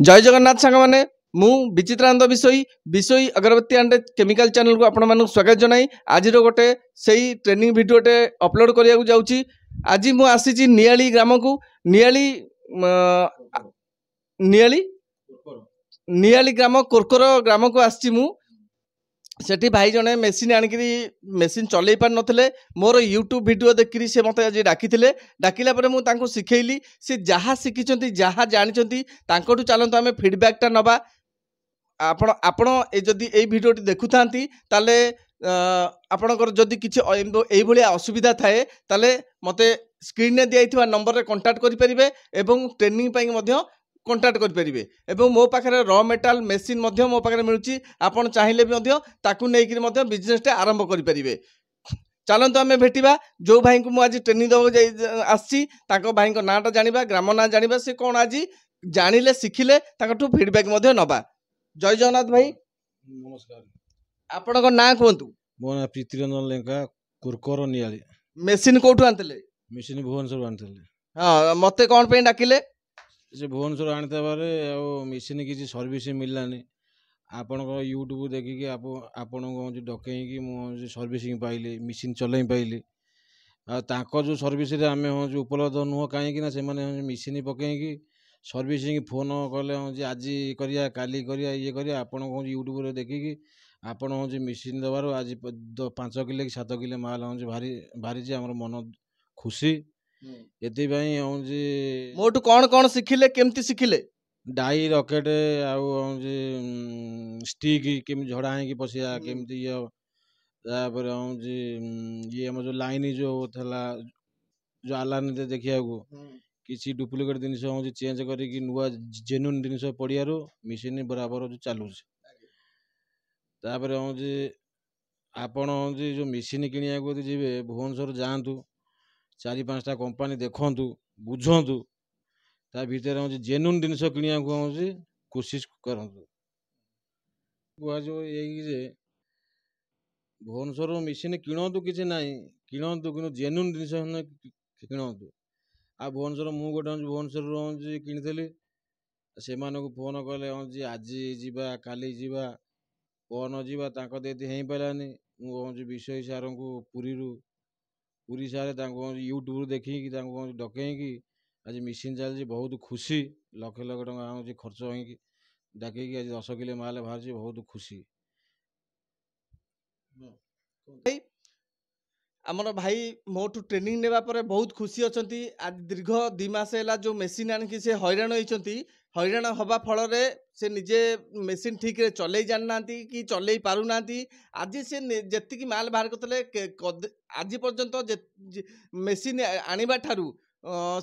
जय जगन्नाथ सांग मैंने मु विचित्रानंद विषय अगरबत्ती एंड केमिकल चैनल को आपण मानक स्वागत जनाई। आज गोटे सही ट्रेनिंग वीडियोटे अपलोड करने जाऊँगी। आज मु आसी नियाली ग्राम को नियाली नियाली नियाली ग्राम कोरकोर ग्राम को आसी मु सेठी भाई जने मेसीन आणिकी मेसीन चलई पार नथिले मोर यूट्यूब वीडियो देखिरी से मते आज डाकिथिले। डाकिला परे मु तांको सिखेइली से जहाँ शिखिचंती जहाँ जानिचंती तांकोटू चलंतु आमे फीडबैकटा नबा। आपण आपण ए जदी ए वीडियोटी देखुथांती ताले आपणकर जदी किछि एई भलिया असुविधा थाए ताले मते स्क्रीन ने दियाइथिबा नंबर रे कांटेक्ट करि परिबे एवं ट्रेनिंग पाई मध्य कांटेक्ट करें। एवं मो पाखे र मेटाल मेसीन मो पाखे मिलूँ आपड़ चाहिए भी ताकू नहीं बिजनेस आरंभ करें। चलतु आम भेटा जो भाई को मुझे ट्रेनिंग देव आसी भाई नाटा जाना ग्राम ना जाना सी कौन आज जानिले शिखिले फीडबैक नवा। जय जगन्नाथ भाई नमस्कार। आपण ना कहतु। मो ना प्रीतिरंजन लेंका कोरकोर नियाली। मेसीन कौटू आनते? मेसीन भुवनेश्वर आनी। हाँ मत कौन पे डाकिले? से भुवनेश्वर आनीते मेसीन किसी सर्विस मिललानी आपण यूट्यूब देखिकी आपण डकई मुझे सर्विसिंग पाइली मेसीन चलई पाइली जो सर्विस आम हूँ उपलब्ध नुह कहीं से मेसीन पकईकी सर्विसिंग फोन कले हूँ आज करिया काली करिया ये करिया आपण यूट्यूब देखिकी आपण हूँ मेसीन देवार आज 5 किलो कि 7 किलो माल हूँ भारी भारी आम मन खुशी। एपाई हूँ मोटू कौन कौन शिखिले केमती शिखिले? डाई रॉकेट आउ स्टिक केमी झड़ा है पशिया केमती तापर हूँ ये आम जो लाइन जो थला जो आलान देखा किसी डुप्लिकेट जिनिस हूँ चेंज करके नुआ जेन्युइन जिनिस पड़ियारू मेसीन बराबर जो चलू। तापर हूँ आपण हूँ जो मेसीन किणा जी भुवनेश्वर जातु 4-5टा कंपनी देखु बुझु ता भीतर हूँ जेन्युइन जिनिस किणा हूँ कोशिश करूँ। कहुजे भुवनेश्वर मेसीन किणतु कि ना किणतु कि जेन्युइन जिनिस किणतु। आ भुवनेश्वर मु गोटे भुवनेश्वर हूँ किनी से फोन कले हूँ आज जावा काली जावा कौन जावा देती हो पारानी मुझे विषय सार को पूरी सारे यूट्यूब देखिकी डकईकी आज मेसीन चलती बहुत खुशी लक्ष लक्ष टका हूँ खर्च हो डाकिकी आज 10 किलो माल बाहर बहुत खुशी। आमर भाई मोटू ट्रेनिंग नेबा परे बहुत खुशी अछंती। आज दीर्घ 2 मास है जो मेसीन आणिकी से हैरान होइछंती। हैरान हवा फल से निजे मेसीन ठीक रे चलई जाना कि चलई पारु ना। आज से जेतिकी माल बाहर करते आज पर्यंत मेसीन आनिबा ठारू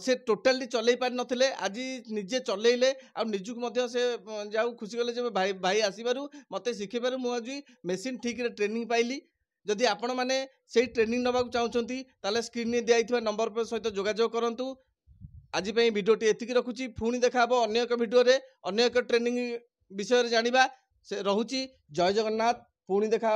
से टोटाली चलई पार नथिले। आज निजे चलैले आ निजुक से जाऊ खुशी गले जे भाई भाई आसीबारु मते शिखे पारु मु आज मेसीन ठीक रे ट्रेनिंग पाइली। जदि आपण माने से ट्रेनिंग नवा चाहते ताले स्क्रीन में दिया नंबर पर सहित जोगाजोग करंतु। आज वीडियोटी एतिकी रखुची पुणी देखा अन्य एक वीडियो रे अन्य एक ट्रेनिंग विषय रे जानिबा से रहुची। जय जगन्नाथ पुणी देखा।